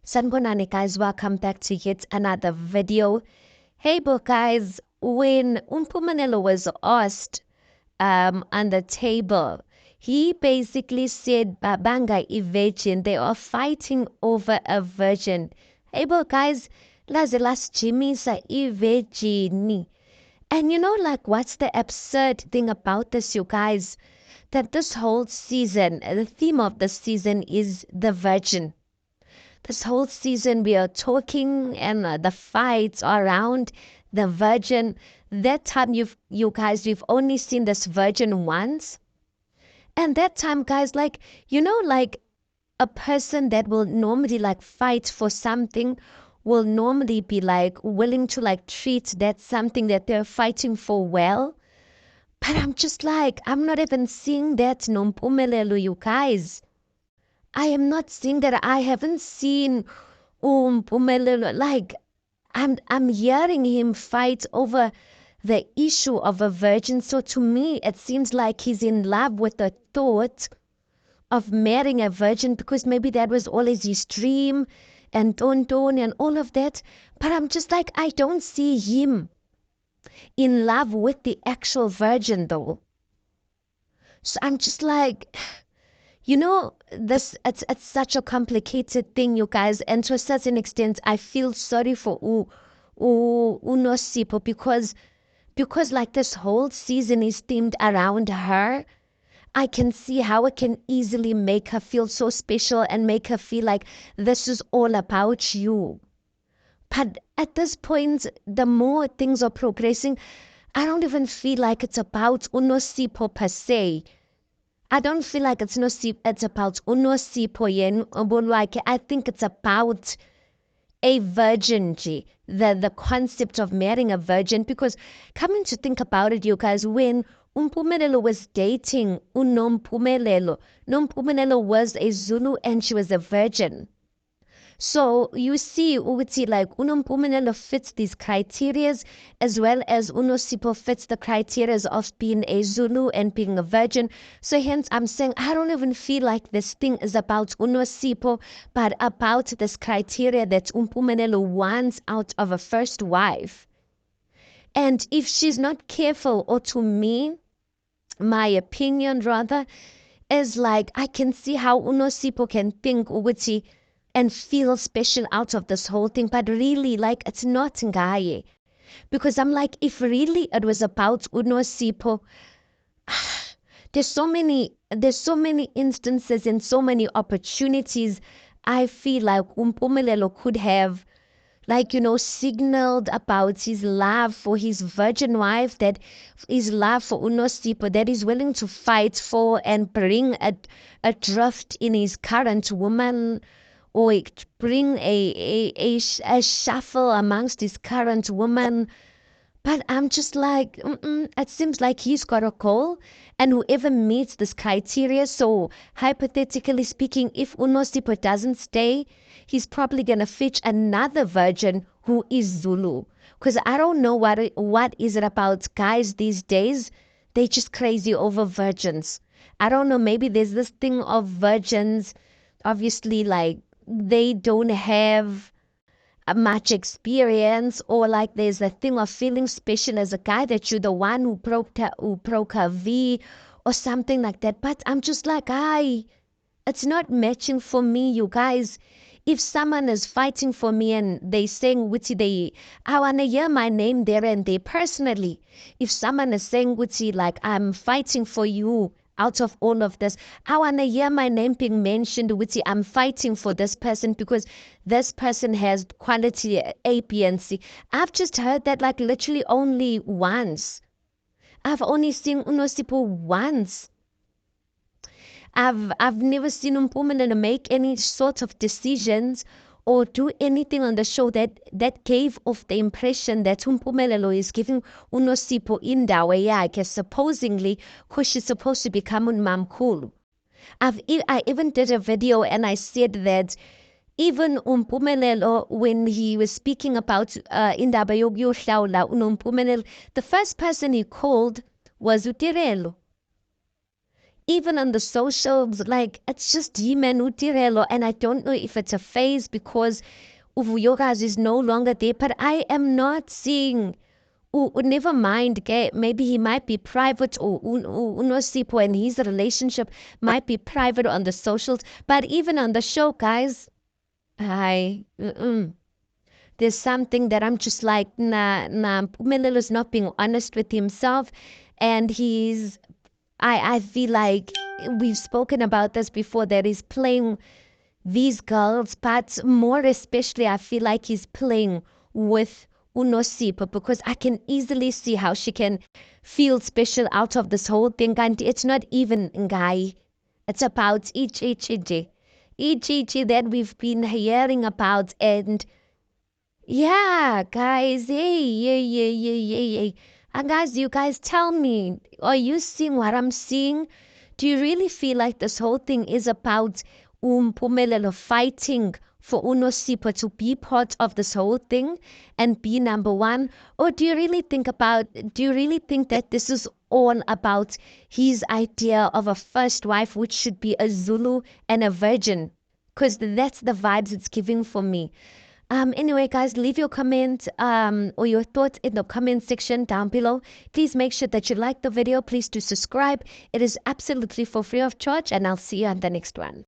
Sanbonani guys, welcome back to yet another video. Hey guys, when Umpumelelo was asked on the table, he basically said Babanga is virgin. They are fighting over a virgin. Hey guys, laze las Jimisa I virgin. And you know, like, what's the absurd thing about this, you guys? That this whole season, the theme of the season is the virgin. This whole season we are talking and the fights around the virgin. That time you guys, we've only seen this virgin once. And that time, guys, like, you know, like a person that will normally like fight for something will normally be like willing to like treat that something that they're fighting for well. But I'm just like, I'm not even seeing that Nompumelelo, you guys. I am not seeing that. I haven't seen Pumelelo. Like, I'm hearing him fight over the issue of a virgin. So to me, it seems like he's in love with the thought of marrying a virgin because maybe that was always his dream and Tonton and all of that. But I'm just like, I don't see him in love with the actual virgin though. So I'm just like, you know, this it's such a complicated thing, you guys, and to a certain extent, I feel sorry for Unosipo because like this whole season is themed around her. I can see how it can easily make her feel so special and make her feel like this is all about you. But at this point, the more things are progressing, I don't even feel like it's about Unosipo per se. I don't feel like it's about Unosipo yen Obonwake. I think it's about a virginity, the concept of marrying a virgin. Because coming to think about it, you guys, when Umpumelelo was dating Unompumelelo, Nompumelelo was a Zulu and she was a virgin. So you see, Uguti, like Unompumelelo fits these criterias as well as Unosipo fits the criterias of being a Zulu and being a virgin. So hence I'm saying I don't even feel like this thing is about Unosipo, but about this criteria that Umpumelelo wants out of a first wife. And if she's not careful, or to me, my opinion rather, is like I can see how Unosipo can think Uguti and feel special out of this whole thing, but really, like, it's not Ngaye. Because I'm like, if really it was about Unosipo, there's so many instances and so many opportunities I feel like Umpumelelo could have, like, you know, signaled about his love for his virgin wife, that his love for Unosipo, that he's willing to fight for and bring a drift in his current woman, or bring a shuffle amongst his current woman. But I'm just like, it seems like he's got a call, and whoever meets this criteria. So hypothetically speaking, if Unosipo doesn't stay, he's probably gonna fetch another virgin who is Zulu. Because I don't know what is it about guys these days. They just crazy over virgins. I don't know. Maybe there's this thing of virgins. Obviously, like they don't have much experience, or like there's a thing of feeling special as a guy that you're the one who broke her V or something like that. But I'm just like, it's not matching for me, you guys. If someone is fighting for me and they saying witty, I wanna hear my name there and there personally. If someone is saying witty, like I'm fighting for you out of all of this, I wanna hear my name being mentioned witty. I'm fighting for this person because this person has quality A, B, and C. I've just heard that like literally only once. I've only seen Unosipo once. I've never seen Mpumelelo make any sort of decisions or do anything on the show that gave off the impression that Mpumelelo is giving Unosipo indawo yakhe, supposedly because she's supposed to become unmamkhulu. I even did a video and I said that even Mpumelelo, when he was speaking about indaba yokuyohlawula uNompumelelo, the first person he called was Utirelo. even on the socials, like it's just him and Utirelo, and I don't know if it's a phase because Uvuyogas is no longer there, but I am not seeing. Never mind, okay? Maybe he might be private, or Unosipo and his relationship might be private on the socials, but even on the show, guys, there's something that I'm just like, nah, Pumelelo not being honest with himself, and I feel like we've spoken about this before, that he's playing these girls, but more especially, I feel like he's playing with Unosipa, because I can easily see how she can feel special out of this whole thing. And it's not even Ngai. It's about Ichi that we've been hearing about. And yeah, guys, hey. And guys, you guys tell me, are you seeing what I'm seeing? Do you really feel like this whole thing is about Mpumelelo fighting for Unosipa to be part of this whole thing and be number one? Or do you really think that this is all about his idea of a first wife, which should be a Zulu and a virgin? Because that's the vibes it's giving for me. Anyway, guys, leave your comment or your thoughts in the comment section down below. Please make sure that you like the video. Please do subscribe. It is absolutely for free of charge, and I'll see you on the next one.